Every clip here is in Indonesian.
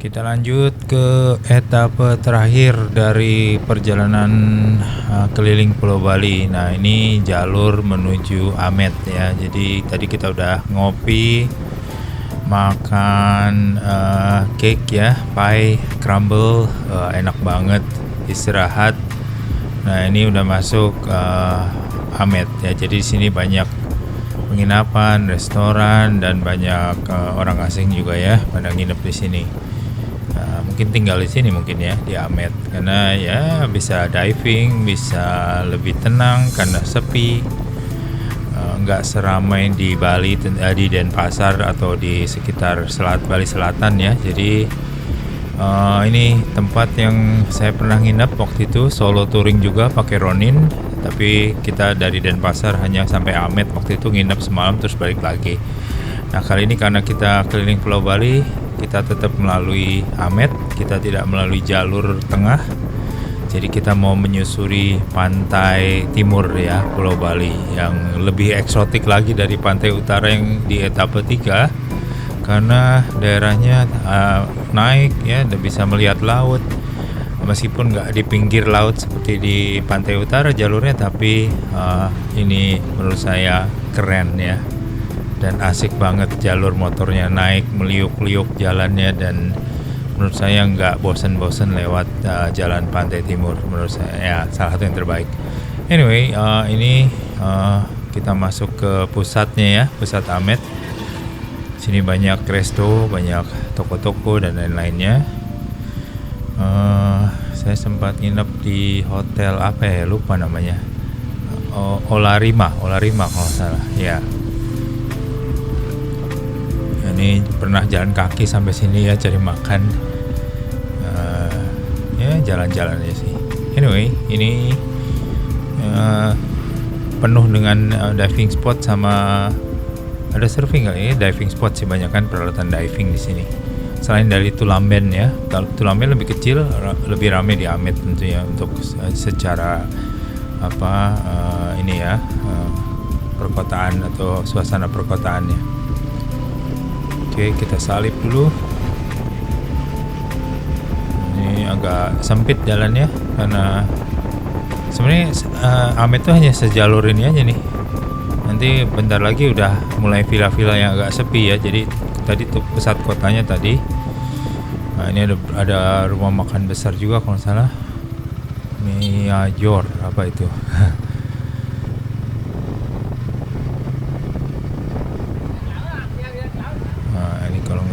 Kita lanjut ke etape terakhir dari perjalanan keliling Pulau Bali. Nah, ini jalur menuju Amet ya. Jadi tadi kita udah ngopi, makan cake ya, pie, crumble, enak banget, istirahat. Nah, ini udah masuk Amet ya. Jadi di sini banyak penginapan, restoran, dan banyak orang asing juga ya pada nginep di sini. Mungkin tinggal di sini mungkin ya di Amet karena ya bisa diving, bisa lebih tenang karena sepi, nggak seramai di Bali, di Denpasar atau di sekitar Bali Selatan ya. Jadi ini tempat yang saya pernah nginep waktu itu, solo touring juga pakai Ronin, tapi kita dari Denpasar hanya sampai Amet waktu itu, nginep semalam terus balik lagi. Nah, kali ini karena kita keliling Pulau Bali, kita tetap melalui Amet, kita tidak melalui jalur tengah. Jadi kita mau menyusuri pantai timur ya Pulau Bali yang lebih eksotik lagi dari pantai utara yang di etape 3 karena daerahnya naik ya, dan bisa melihat laut. Meskipun nggak di pinggir laut seperti di pantai utara jalurnya, tapi ini menurut saya keren ya. Dan asik banget, jalur motornya naik meliuk-liuk jalannya, dan menurut saya nggak bosen-bosen lewat jalan pantai timur. Menurut saya ya salah satu yang terbaik. Anyway, ini kita masuk ke pusatnya ya, pusat Amet. Sini banyak resto, banyak toko-toko dan lain-lainnya. Saya sempat nginep di hotel apa ya, lupa namanya, Olarima kalau nggak salah ya. Ini pernah jalan kaki sampai sini ya, cari makan, ya jalan-jalan aja sih. Anyway, ini penuh dengan diving spot sama ada surfing kali ya. Diving spot sih, banyak kan peralatan diving di sini. Selain dari Tulamben ya, Tulamben lebih kecil, lebih ramai di Amet tentunya untuk secara ini ya, perkotaan atau suasana perkotaannya. Oke, kita salip dulu. Ini agak sempit jalannya karena sebenarnya Amet itu hanya sejalur ini aja nih. Nanti bentar lagi udah mulai villa-villa yang agak sepi ya. Jadi tadi tuh pusat kotanya tadi. Nah, ini ada rumah makan besar juga kalau nggak salah. Miajor apa itu?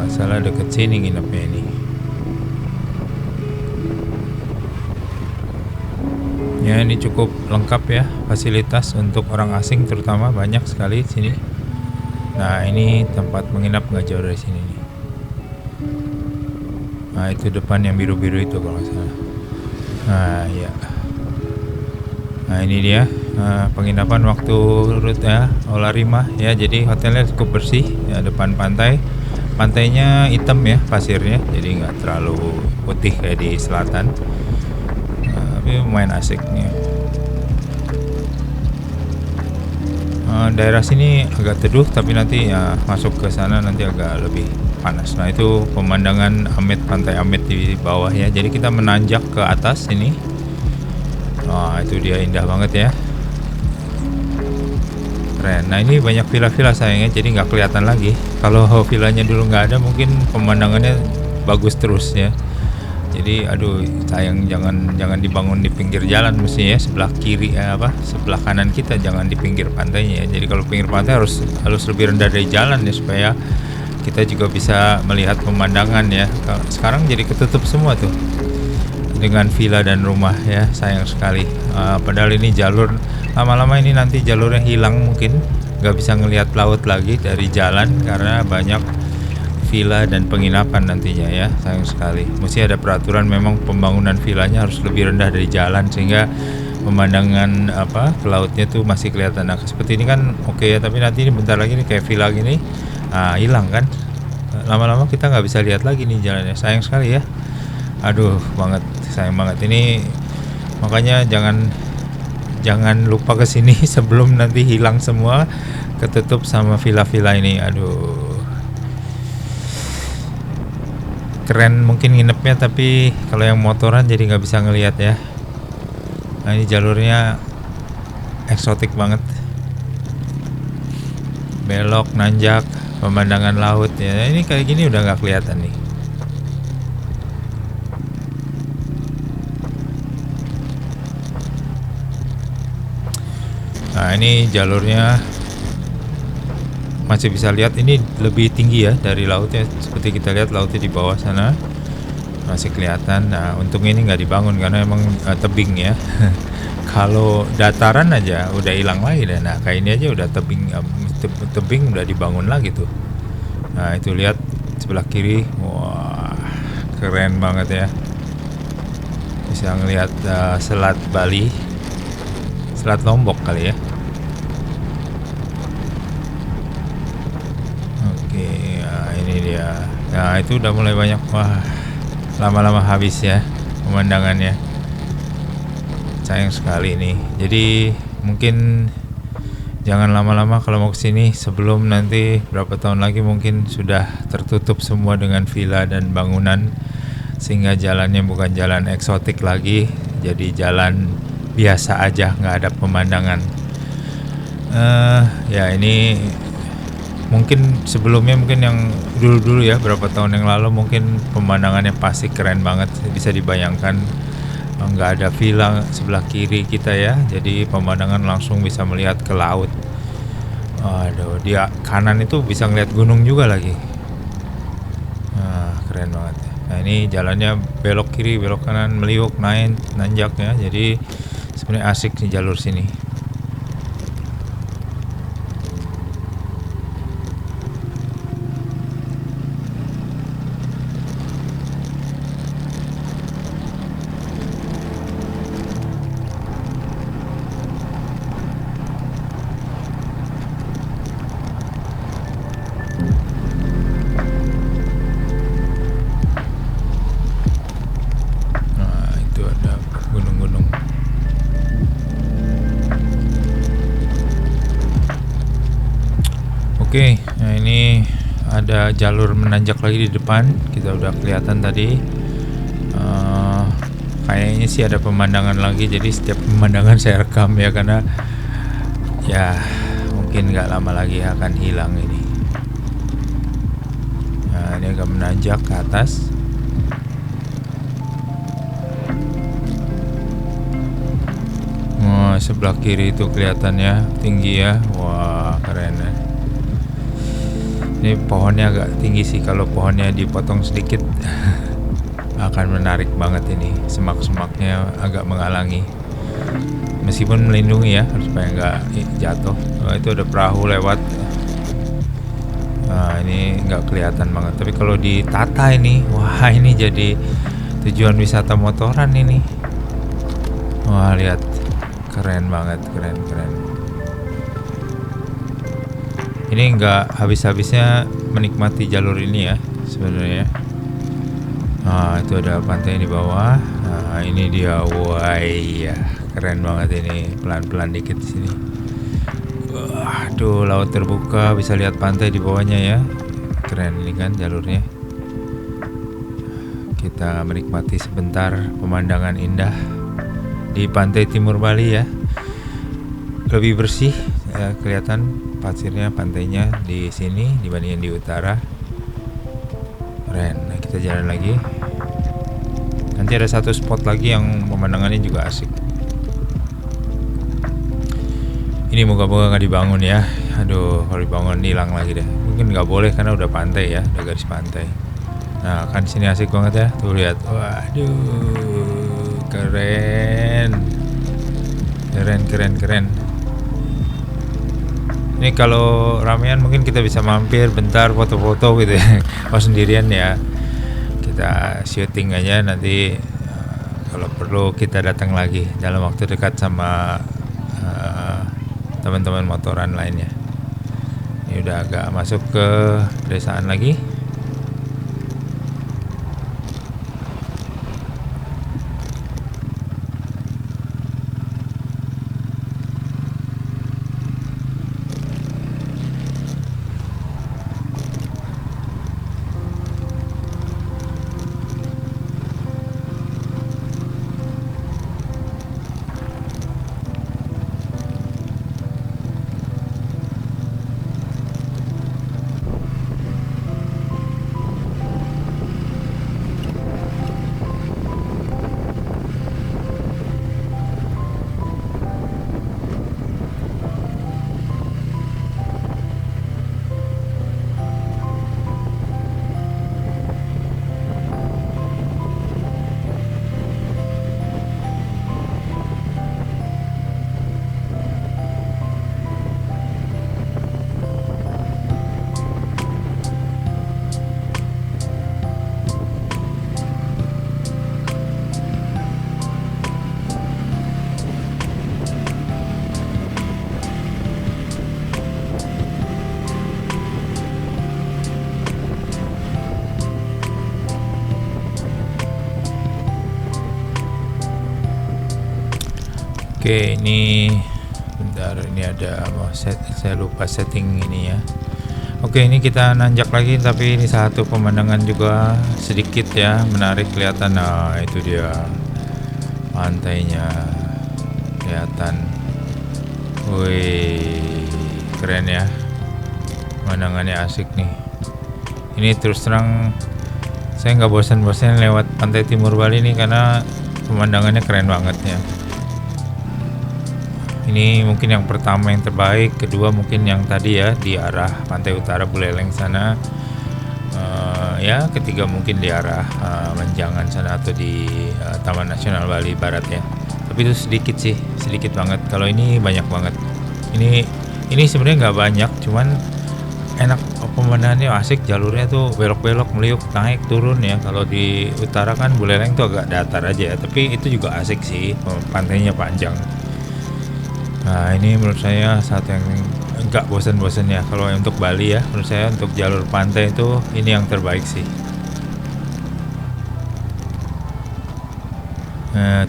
Salah deket sini nginepnya ini. Ya, ini cukup lengkap ya fasilitas untuk orang asing, terutama banyak sekali di sini. Nah, ini tempat menginap nggak jauh dari sini nih. Nah, itu depan yang biru-biru itu kalau nggak salah. Nah, ya. Nah, ini dia penginapan waktu rute ya, Olarima ya. Jadi hotelnya cukup bersih ya, depan pantai. Pantainya hitam ya pasirnya, jadi nggak terlalu putih kayak di selatan, tapi lumayan asik nih. Daerah sini agak teduh, tapi nanti ya masuk ke sana nanti agak lebih panas. Nah, itu pemandangan Amet, pantai Amet di bawah ya. Jadi kita menanjak ke atas ini. Wah, itu dia, indah banget ya. Keren. Nah, ini banyak villa-villa sayangnya, jadi nggak kelihatan lagi. Kalau villanya dulu nggak ada, mungkin pemandangannya bagus terus ya. Jadi aduh, sayang, jangan dibangun di pinggir jalan mestinya ya, sebelah kiri sebelah kanan kita, jangan di pinggir pantainya ya. Jadi kalau pinggir pantai harus lebih rendah dari jalan ya, supaya kita juga bisa melihat pemandangan ya. Sekarang jadi ketutup semua tuh dengan villa dan rumah ya, sayang sekali. Padahal ini jalur, lama-lama ini nanti jalurnya hilang, mungkin nggak bisa ngelihat laut lagi dari jalan karena banyak villa dan penginapan nantinya ya, sayang sekali. Mesti ada peraturan, memang pembangunan villanya harus lebih rendah dari jalan sehingga pemandangan ke lautnya tuh masih kelihatan. Nah, seperti ini kan oke ya, tapi nanti ini bentar lagi nih kayak villa gini hilang kan, lama-lama kita nggak bisa lihat lagi nih jalannya, sayang sekali ya. Aduh, sayang banget ini. Makanya jangan lupa kesini sebelum nanti hilang semua, ketutup sama villa-villa ini. Aduh, keren mungkin nginepnya, tapi kalau yang motoran jadi nggak bisa ngelihat ya. Nah ini jalurnya eksotik banget, belok nanjak, pemandangan laut ya. Ini kayak gini udah nggak kelihatan nih. Nah ini jalurnya masih bisa lihat, ini lebih tinggi ya dari lautnya. Seperti kita lihat lautnya di bawah sana masih kelihatan. Nah untung ini nggak dibangun karena emang tebing ya. Kalau dataran aja udah hilang lagi deh. Nah kayak ini aja udah tebing udah dibangun lagi tuh. Nah itu lihat sebelah kiri, wah keren banget ya. Bisa ngelihat selat Bali, selat Lombok kali ya. Oke, nah ini dia. Nah itu udah mulai banyak, wah lama-lama habis ya pemandangannya. Sayang sekali nih. Jadi mungkin jangan lama-lama kalau mau kesini, sebelum nanti berapa tahun lagi mungkin sudah tertutup semua dengan villa dan bangunan, sehingga jalannya bukan jalan eksotik lagi, jadi jalan biasa aja, nggak ada pemandangan. Ya ini mungkin sebelumnya, mungkin yang dulu-dulu ya, berapa tahun yang lalu mungkin pemandangannya pasti keren banget, bisa dibayangkan. Nggak ada villa sebelah kiri kita ya, jadi pemandangan langsung bisa melihat ke laut. Aduh, di kanan itu bisa ngeliat gunung juga lagi. Keren banget. Nah ini jalannya belok kiri, belok kanan, meliuk, naik, nanjak ya. Jadi sebenarnya asik nih jalur sini. Oke, nah ini ada jalur menanjak lagi di depan. Kita udah kelihatan tadi. Kayaknya sih ada pemandangan lagi. Jadi setiap pemandangan saya rekam ya, karena ya mungkin nggak lama lagi akan hilang ini. Nah ini agak menanjak ke atas. Wah, sebelah kiri itu kelihatannya tinggi ya. Wah keren ya. Ini pohonnya agak tinggi sih, kalau pohonnya dipotong sedikit akan menarik banget ini. Semak-semaknya agak menghalangi, meskipun melindungi ya supaya nggak jatuh. Itu ada perahu lewat. Nah ini nggak kelihatan banget, tapi kalau ditata ini, wah ini jadi tujuan wisata motoran ini. Wah lihat, keren banget, keren. Ini nggak habis-habisnya menikmati jalur ini ya sebenarnya. Nah itu ada pantai di bawah. Nah ini dia, wah iya keren banget ini. Pelan-pelan dikit di sini. Waduh, laut terbuka, bisa lihat pantai di bawahnya ya. Keren ini kan jalurnya. Kita menikmati sebentar pemandangan indah di pantai timur Bali ya. Lebih bersih ya, kelihatan pasirnya, pantainya di sini dibandingin di utara. Keren. Nah kita jalan lagi. Nanti ada satu spot lagi yang pemandangannya juga asik. Ini moga-moga nggak dibangun ya. Aduh, kalau dibangun hilang lagi deh. Mungkin nggak boleh karena udah pantai ya, udah garis pantai. Nah kan sini asik banget ya. Tuh lihat. Waduh, keren. Ini kalau ramean mungkin kita bisa mampir bentar foto-foto gitu ya. Kalau sendirian ya kita syuting aja, nanti kalau perlu kita datang lagi dalam waktu dekat sama teman-teman motoran lainnya. Ini udah agak masuk ke pedesaan lagi. Oke, ini bentar, ini ada saya lupa setting ini ya. Oke, ini kita nanjak lagi, tapi ini satu pemandangan juga sedikit ya, menarik kelihatan. Nah, itu dia pantainya kelihatan. Wih, keren ya, pemandangannya asik nih. Ini terus terang saya nggak bosan-bosan lewat pantai timur Bali nih karena pemandangannya keren banget ya. Ini mungkin yang pertama yang terbaik, kedua mungkin yang tadi ya di arah pantai utara Buleleng sana, ya ketiga mungkin di arah Menjangan sana atau di Taman Nasional Bali Barat ya. Tapi itu sedikit sih, sedikit banget. Kalau ini banyak banget. Ini sebenarnya nggak banyak, cuman enak pemandangannya, asik. Jalurnya tuh belok-belok, meliuk, naik, turun ya. Kalau di utara kan Buleleng tuh agak datar aja ya, tapi itu juga asik sih, pantainya panjang. Nah, ini menurut saya satu yang nggak bosan-bosan ya. Kalau untuk Bali ya, menurut saya untuk jalur pantai itu ini yang terbaik sih.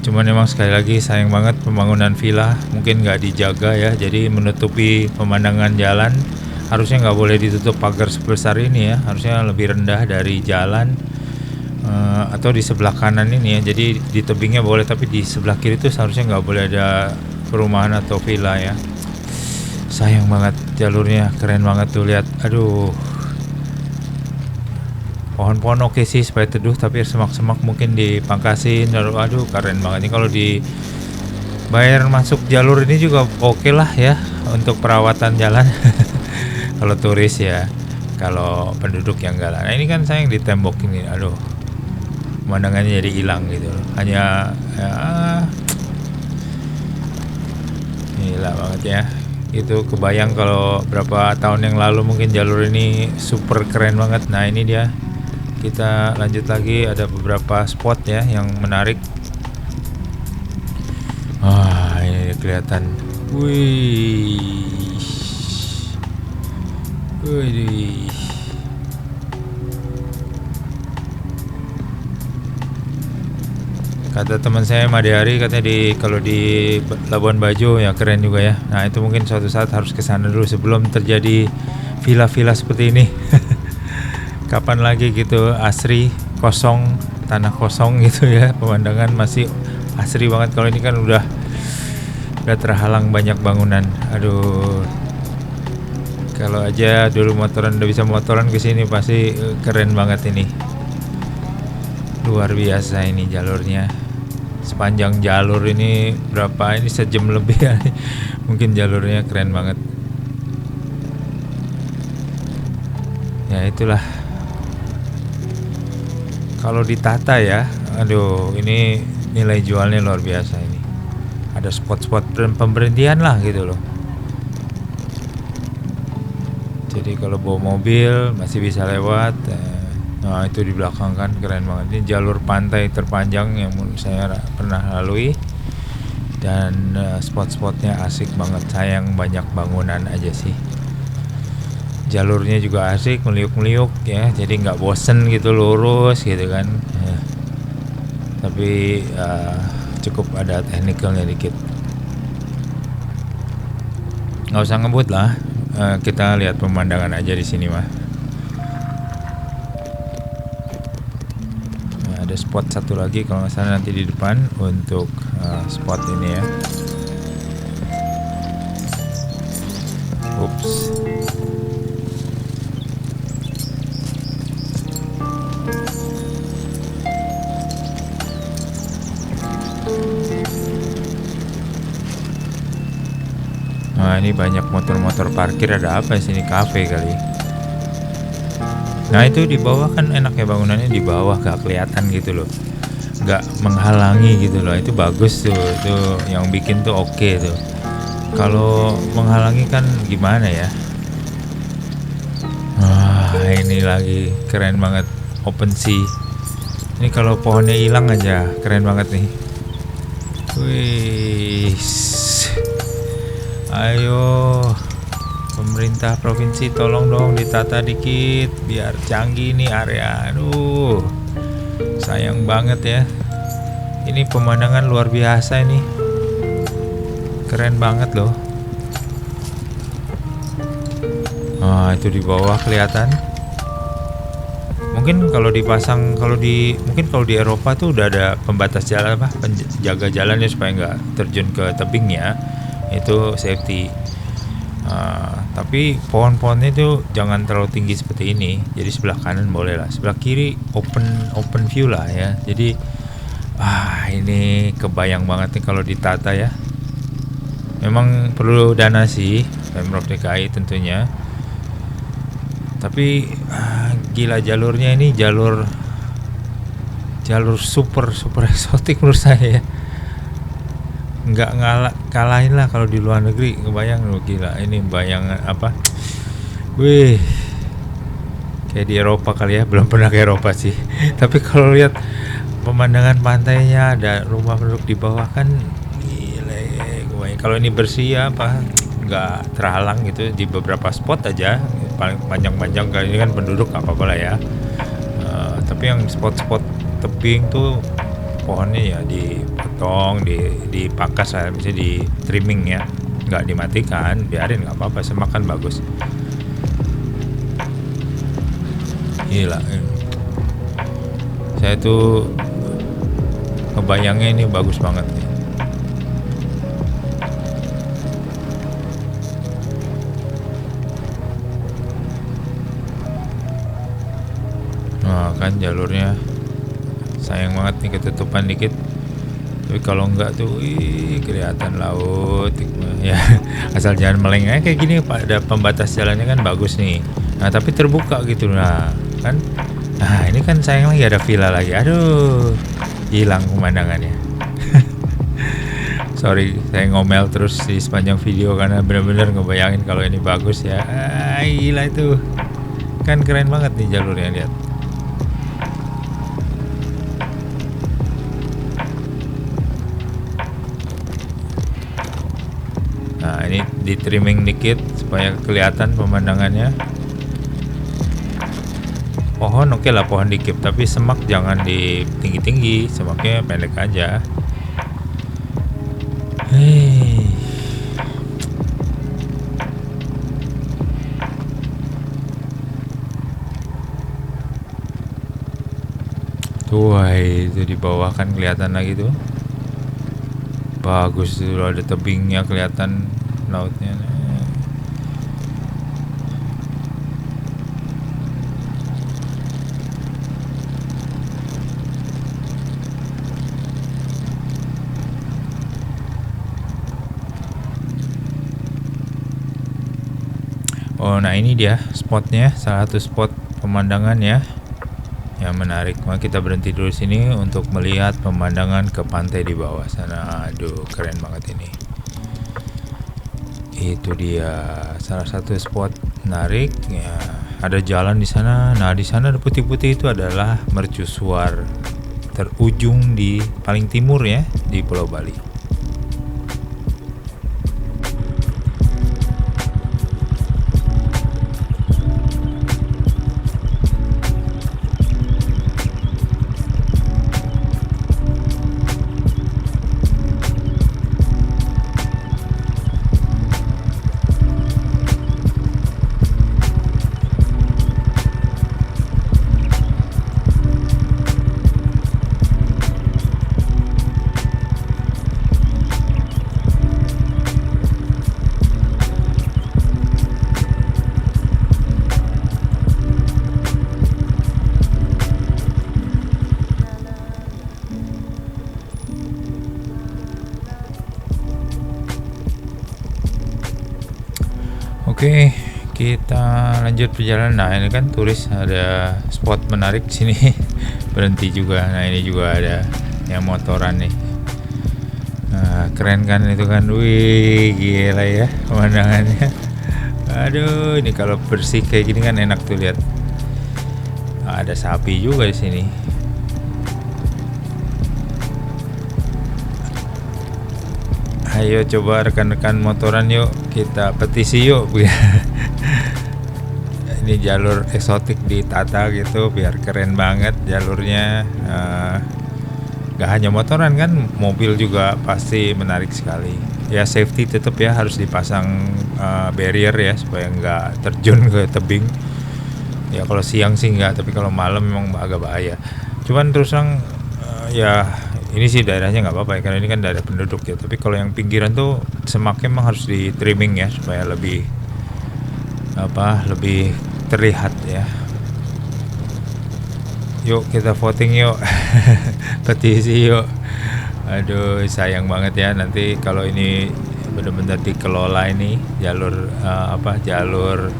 Cuman memang sekali lagi sayang banget pembangunan villa mungkin nggak dijaga ya, jadi menutupi pemandangan jalan. Harusnya nggak boleh ditutup pagar sebesar ini ya, harusnya lebih rendah dari jalan, atau di sebelah kanan ini ya. Jadi di tebingnya boleh, tapi di sebelah kiri itu seharusnya nggak boleh ada perumahan atau villa ya. Sayang banget, jalurnya keren banget tuh, lihat. Aduh, pohon-pohon oke sih supaya teduh, tapi semak-semak mungkin dipangkasin. Aduh, keren banget ini. Kalau dibayar masuk jalur ini juga oke lah ya untuk perawatan jalan. Kalau turis ya, kalau penduduk yang enggak lah. Nah, ini kan sayang di tembok ini. Aduh, pemandangannya jadi hilang gitu loh. Hanya ya, gila banget ya. Itu kebayang kalau berapa tahun yang lalu mungkin jalur ini super keren banget. Nah, ini dia. Kita lanjut lagi, ada beberapa spot ya yang menarik. Wah, ini kelihatan. Wih. Wih. Kata teman saya Madehari, katanya kalau di Labuan Bajo ya keren juga ya. Nah, itu mungkin suatu saat harus ke sana dulu sebelum terjadi villa-villa seperti ini. Kapan lagi gitu asri, kosong, tanah kosong gitu ya, pemandangan masih asri banget. Kalau ini kan udah terhalang banyak bangunan. Aduh, kalau aja dulu motoran udah bisa motoran ke sini pasti keren banget ini. Luar biasa ini jalurnya. Sepanjang jalur ini berapa, ini sejam lebih ya. Mungkin jalurnya keren banget. Ya itulah. Kalau ditata ya, aduh, ini nilai jualnya luar biasa ini. Ada spot-spot pemberhentian lah gitu loh. Jadi kalau bawa mobil masih bisa lewat. Nah, itu di belakang kan keren banget. Ini jalur pantai terpanjang yang saya pernah lalui. Dan spot-spotnya asik banget. Sayang banyak bangunan aja sih. Jalurnya juga asik, meliuk-meliuk ya, jadi nggak bosen gitu, lurus gitu kan ya. Tapi cukup ada teknikalnya dikit, nggak usah ngebut lah, kita lihat pemandangan aja di sini mah. Nah, ada spot satu lagi kalau nggak salah nanti di depan untuk spot ini ya. Ups. Nah, ini banyak motor-motor parkir. Ada apa sini, kafe kali. Nah, itu di bawah kan enak ya, bangunannya di bawah gak kelihatan gitu loh, gak menghalangi gitu loh. Itu bagus tuh yang bikin tuh oke tuh. Kalau menghalangi kan gimana ya. Wah, ini lagi keren banget, open sea. Ini kalau pohonnya hilang aja keren banget nih. Wih, ayo pemerintah provinsi tolong dong ditata dikit biar canggih nih area. Aduh, sayang banget ya. Ini pemandangan luar biasa ini. keren banget loh. Nah, itu di bawah kelihatan. Mungkin kalau dipasang, mungkin kalau di Eropa tuh udah ada pembatas jalan apa, penjaga jalannya supaya nggak terjun ke tebing ya. Itu safety. Tapi pohon-pohonnya itu jangan terlalu tinggi seperti ini. Jadi sebelah kanan boleh lah, sebelah kiri open view lah ya. Jadi ini kebayang banget nih kalau ditata ya. Memang perlu dana sih Pemprov DKI tentunya. Tapi gila jalurnya ini jalur super eksotik menurut saya ya. Nggak kalahin lah kalau di luar negeri. Kebayang loh, gila ini bayang apa, wih, kayak di Eropa kali ya. Belum pernah ke Eropa sih tapi kalau lihat pemandangan pantainya, ada rumah penduduk di bawah kan gila. Kalau ini bersih ya apa, nggak terhalang gitu di beberapa spot aja. Paling panjang-panjang kali ini kan penduduk apa-apa lah ya. Tapi yang spot-spot tebing tuh pohonnya ya dipotong, dipangkas lah, bisa di trimming ya, nggak dimatikan, biarin nggak apa-apa, semakan bagus. Gila, saya tuh kebayangnya ini bagus banget nih. Nah kan jalurnya sayang banget nih ketutupan dikit. Tapi kalau enggak tuh kelihatan laut ya. Asal jangan meleng kayak gini, ada pembatas jalannya kan bagus nih. Nah tapi terbuka gitu, nah kan. Nah ini kan sayang lagi ada villa lagi, aduh hilang pemandangannya. Sorry saya ngomel terus di sepanjang video karena bener-bener ngebayangin kalau ini bagus ya. Gila itu kan keren banget nih jalurnya, lihat. Nah ini di trimming dikit supaya kelihatan pemandangannya. Pohon oke lah, pohon dikit, tapi semak jangan di tinggi-tinggi, semaknya pendek aja. Tuh itu di bawah kan kelihatan lagi tuh. Bagus tuh, ada tebingnya kelihatan lautnya. Oh nah ini dia spotnya, salah satu spot pemandangan ya yang menarik. Maka kita berhenti dulu sini untuk melihat pemandangan ke pantai di bawah sana. Aduh keren banget ini. Itu dia salah satu spot menarik ya. Ada jalan di sana. Nah di sana putih-putih itu adalah mercusuar terujung di paling timur ya di Pulau Bali. Oke, kita lanjut perjalanan. Nah, ini kan turis ada spot menarik di sini. Berhenti juga. Nah, ini juga ada yang motoran nih. Nah, keren kan itu kan. Wih, gila ya pemandangannya. Aduh, ini kalau bersih kayak gini kan enak tuh lihat. Ada sapi juga di sini. Ayo coba rekan-rekan motoran yuk, kita petisi yuk. Ini jalur eksotik ditata gitu biar keren banget jalurnya. Gak hanya motoran kan, mobil juga pasti menarik sekali. ya safety tetap ya harus dipasang barrier ya supaya nggak terjun ke tebing. Ya kalau siang sih nggak, tapi kalau malam memang agak bahaya. Cuman terus terang ya ini sih daerahnya nggak apa-apa ya, karena ini kan daerah penduduk ya. Tapi kalau yang pinggiran tuh semaknya memang harus di trimming ya supaya lebih lebih terlihat ya. Yuk kita voting yuk. Petisi yuk. Aduh sayang banget ya nanti kalau ini benar-benar dikelola ini jalur jalur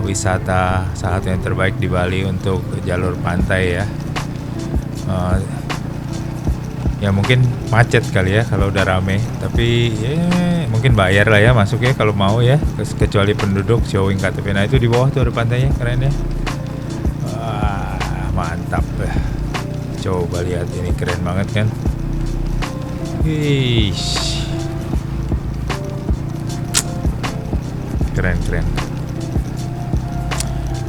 wisata salah satu yang terbaik di Bali untuk jalur pantai ya. Ya mungkin macet kali ya kalau udah rame, tapi ya mungkin bayar lah ya masuk ya kalau mau ya, kecuali penduduk showing KTP. Nah itu di bawah tuh ada pantainya, keren ya. Wah, mantap ya. Coba lihat ini, keren banget kan. Ish. Keren.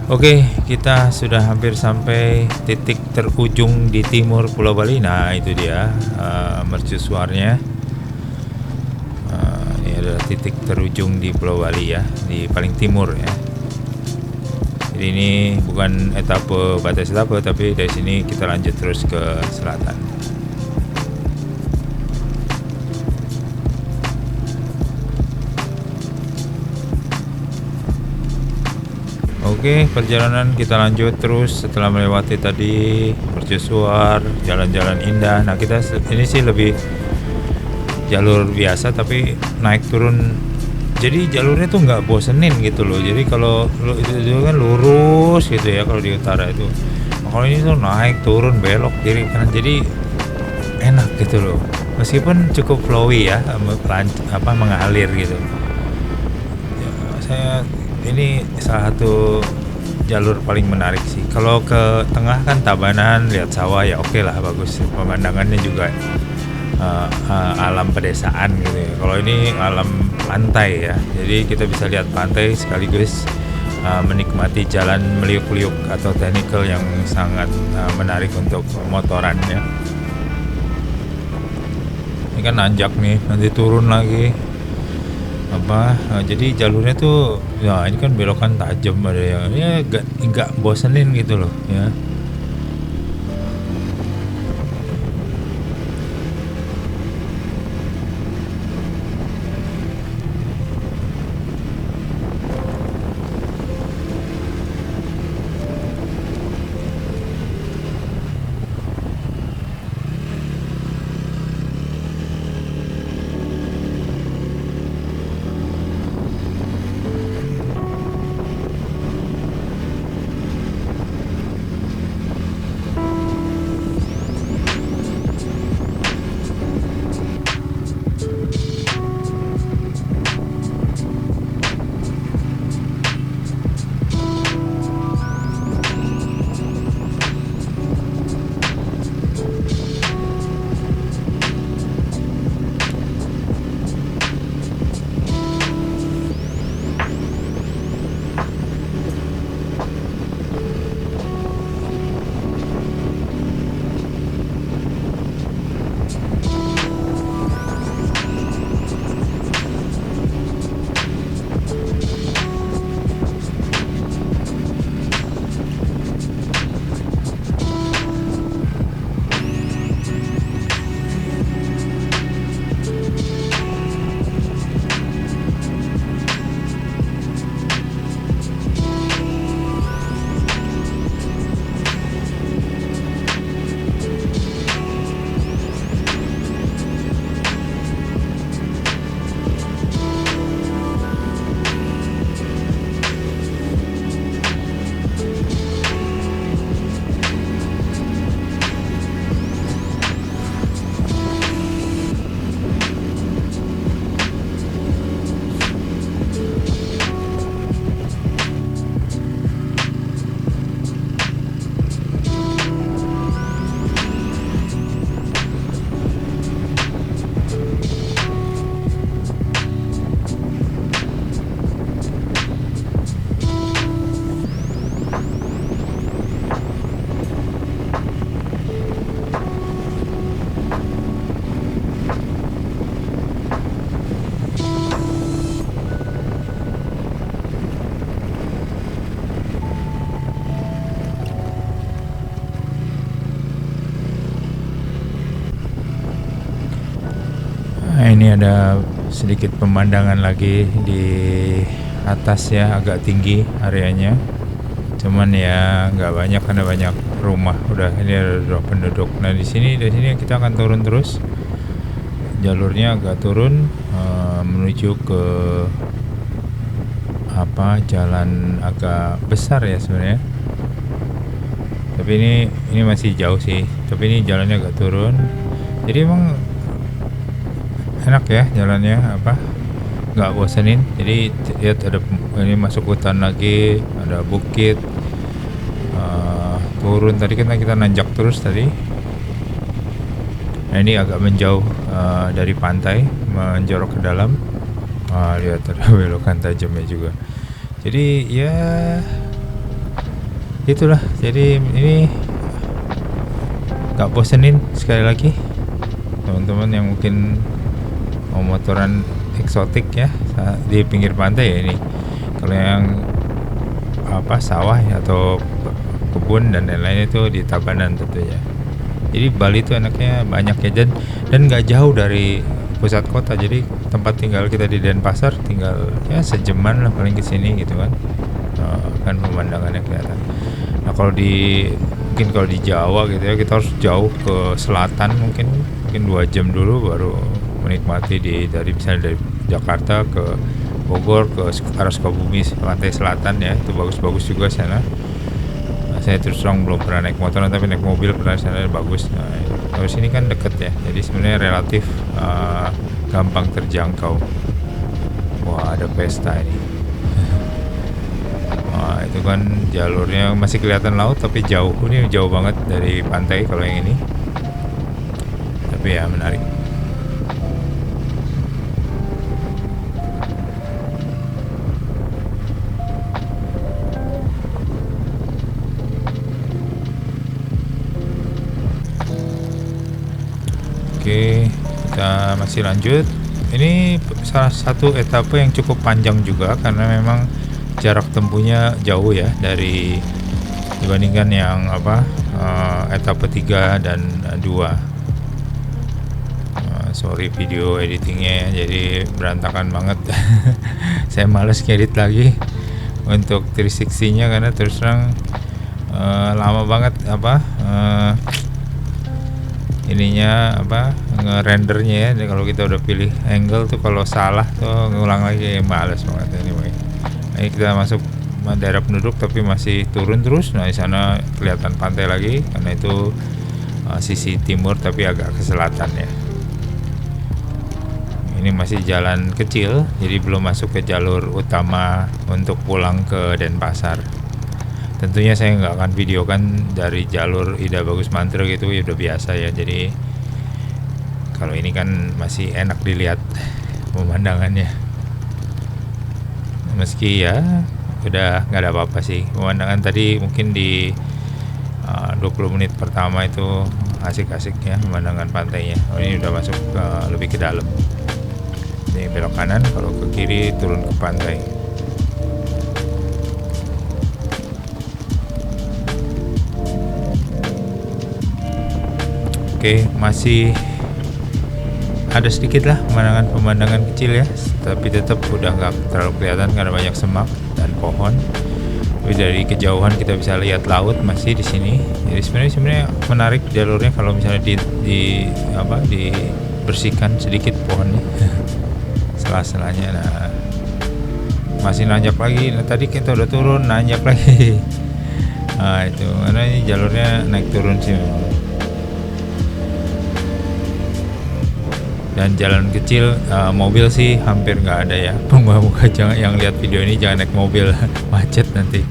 Oke, kita sudah hampir sampai titik terujung di timur Pulau Bali. Nah, itu dia mercusuarnya. Ini adalah titik terujung di Pulau Bali ya, di paling timur ya. Jadi ini bukan batas etape, tapi dari sini kita lanjut terus ke selatan. Oke, perjalanan kita lanjut terus setelah melewati tadi mercusuar, jalan-jalan indah. Nah, kita ini sih lebih jalur biasa tapi naik turun. Jadi jalurnya tuh nggak bosenin gitu loh. Jadi kalau itu kan lurus gitu ya kalau di utara itu. Nah, kalau ini tuh naik turun belok kiri kanan. Jadi enak gitu loh. Meskipun cukup flowy ya, mengalir gitu. Ya, ini salah satu jalur paling menarik sih. Kalau ke tengah kan Tabanan, lihat sawah ya oke lah, bagus. Pemandangannya juga alam pedesaan gitu ya. Kalau ini alam pantai ya. Jadi kita bisa lihat pantai sekaligus menikmati jalan meliuk-liuk atau technical yang sangat menarik untuk motoran ya. Ini kan nanjak nih, nanti turun lagi. Jadi jalurnya tuh ya ini kan belokan tajam, ada yang ya nggak bosenin gitu loh ya. ini ada sedikit pemandangan lagi di atas ya, agak tinggi areanya. Cuman ya nggak banyak karena banyak rumah. Udah ini ada penduduk. Nah di sini kita akan turun terus. Jalurnya agak turun menuju ke jalan agak besar ya sebenarnya. Tapi ini masih jauh sih. Tapi ini jalannya agak turun. Jadi emang enak ya jalannya, nggak bosenin. Jadi lihat ada ini masuk hutan lagi, ada bukit, turun tadi kan kita nanjak terus tadi. Nah ini agak menjauh dari pantai, menjorok ke dalam. Lihat ada belokan tajamnya juga. Jadi ya itulah. Jadi ini nggak bosenin. Sekali lagi teman-teman yang mungkin mau motoran eksotik ya di pinggir pantai ya ini. Kalau yang sawah ya, atau kebun dan lain-lain itu di Tabanan tentunya. Jadi Bali itu enaknya banyak ya, dan nggak jauh dari pusat kota. Jadi tempat tinggal kita di Denpasar tinggal ya sejaman lah paling ke sini gitu kan. Kan pemandangannya kelihatan. Nah kalau di Jawa gitu ya, kita harus jauh ke selatan, mungkin 2 jam dulu baru menikmati dari misalnya dari Jakarta ke Bogor ke arah Sukabumi, pantai selatan ya, itu bagus-bagus juga sana. Saya terus terang belum pernah naik motor, tapi naik mobil pernah sana, bagus. Nah, kalau sini kan deket ya, jadi sebenarnya relatif gampang terjangkau. Wah ada pesta ini. Wah itu kan jalurnya masih kelihatan laut tapi jauh, ini jauh banget dari pantai kalau yang ini. Tapi ya menarik. Oke, kita masih lanjut. Ini salah satu etape yang cukup panjang juga karena memang jarak tempuhnya jauh ya dibandingkan yang etape 3 dan 2. Sorry video editingnya jadi berantakan banget. Saya males ngedit lagi untuk 360-nya karena terus terang lama banget ininya ngerendernya ya. Kalau kita udah pilih angle tuh kalau salah tuh ngulang lagi, males banget. Anyway, ini kita masuk daerah penduduk tapi masih turun terus. Nah di sana kelihatan pantai lagi karena itu sisi timur tapi agak ke selatan ya. Ini masih jalan kecil, jadi belum masuk ke jalur utama untuk pulang ke Denpasar. Tentunya saya nggak akan videokan dari jalur Ida Bagus Mantra gitu ya, udah biasa ya. Jadi kalau ini kan masih enak dilihat pemandangannya, meski ya udah nggak ada apa-apa sih. Pemandangan tadi mungkin di 20 menit pertama itu asik-asik ya pemandangan pantainya. Ini udah masuk lebih ke dalam. Ini belok kanan, kalau ke kiri turun ke pantai. Oke, masih ada sedikit lah pemandangan kecil ya, tapi tetap udah nggak terlalu kelihatan karena banyak semak dan pohon. Tapi dari kejauhan kita bisa lihat laut masih di sini. Jadi sebenarnya menarik jalurnya kalau misalnya dibersihkan sedikit pohonnya, sela-selanya. Nah, masih nanjak lagi. Nah, tadi kita udah turun, nanjak lagi. Nah itu karena ini jalurnya naik turun sih memang. Dan jalan kecil, mobil sih hampir nggak ada ya. Pengguna jangan yang lihat video ini jangan naik mobil, macet nanti.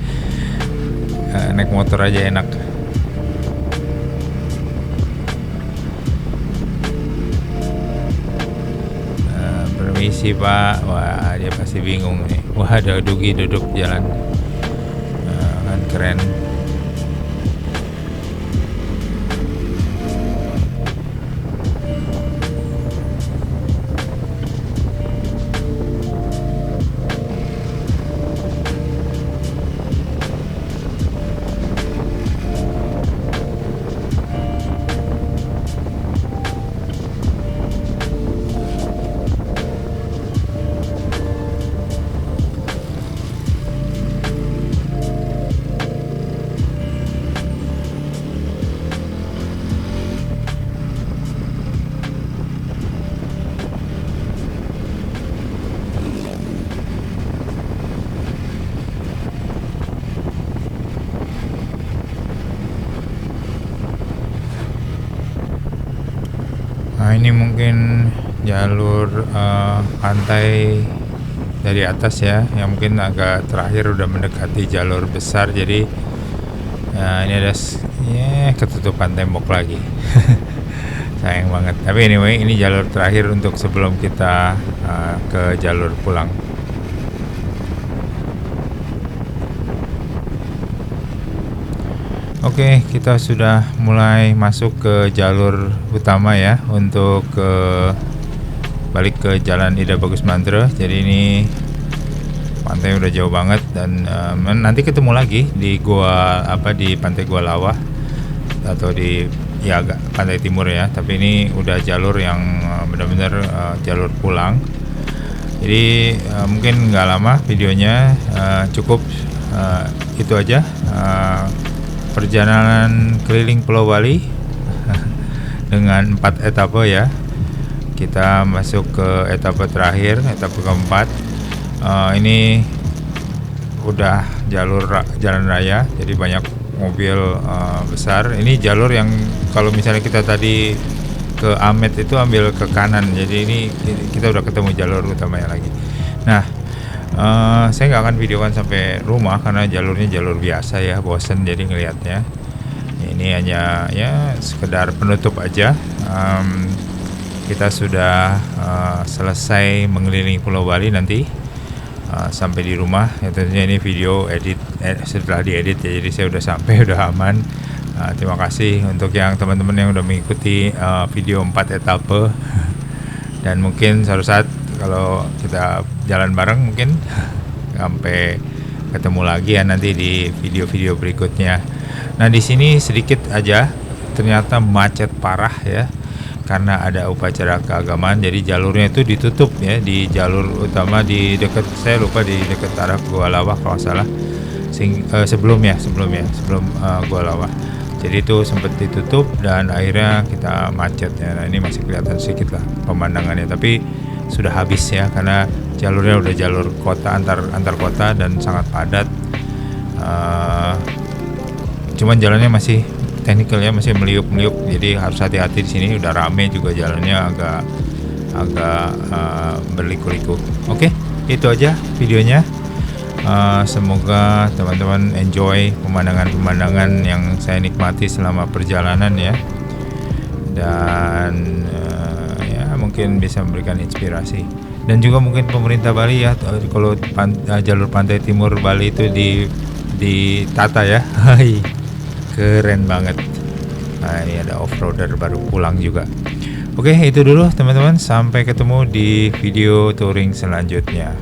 Naik motor aja enak. Permisi Pak. Wah dia pasti bingung nih. Wah ada Dugi duduk jalan, kan keren. Ini mungkin jalur pantai dari atas ya, yang mungkin agak terakhir udah mendekati jalur besar. Jadi ini ada ketutupan tembok lagi. Sayang banget. Tapi anyway, ini jalur terakhir untuk sebelum kita ke jalur pulang. Oke, kita sudah mulai masuk ke jalur utama ya, untuk balik ke Jalan Ida Bagus Mantra. Jadi ini pantai udah jauh banget, dan nanti ketemu lagi di di Pantai Gua Lawah atau di agak pantai timur ya. Tapi ini udah jalur yang benar-benar jalur pulang. Jadi mungkin nggak lama videonya, cukup itu aja. Perjalanan keliling Pulau Bali dengan 4 etape ya. Kita masuk ke etape terakhir, etape keempat. Ini udah jalur jalan raya, jadi banyak mobil besar. Ini jalur yang kalau misalnya kita tadi ke Amet itu ambil ke kanan, jadi ini kita udah ketemu jalur utamanya lagi. Nah, saya nggak akan videokan sampai rumah karena jalurnya jalur biasa ya, bosen jadi ngelihatnya. Ini hanya ya sekedar penutup aja. Kita sudah selesai mengelilingi Pulau Bali nanti sampai di rumah. Ya, tentunya ini video setelah diedit ya, jadi saya udah sampai, udah aman. Terima kasih untuk yang teman-teman yang udah mengikuti video 4 etape. Dan mungkin suatu saat kalau kita jalan bareng mungkin sampai ketemu lagi ya nanti di video-video berikutnya. Nah, di sini sedikit aja ternyata macet parah ya, karena ada upacara keagamaan. Jadi jalurnya itu ditutup ya, di jalur utama di dekat, saya lupa di dekat arah Gua Lawah kalau nggak salah, sebelum Gua Lawah. Jadi itu sempat ditutup dan akhirnya kita macet ya. Nah, ini masih kelihatan sedikit lah pemandangannya, tapi sudah habis ya, karena jalurnya udah jalur kota, antar kota, dan sangat padat. Cuman jalannya masih teknikal ya, masih meliuk-meliuk, jadi harus hati-hati di sini. Udah rame juga jalannya, agak berliku-liku. Oke, itu aja videonya. Semoga teman-teman enjoy pemandangan-pemandangan yang saya nikmati selama perjalanan ya, dan ya mungkin bisa memberikan inspirasi. Dan juga mungkin pemerintah Bali ya, kalau jalur pantai timur Bali itu ditata ya. Keren banget. Nah, ini ada off-roader baru pulang juga. Oke, itu dulu teman-teman, sampai ketemu di video touring selanjutnya.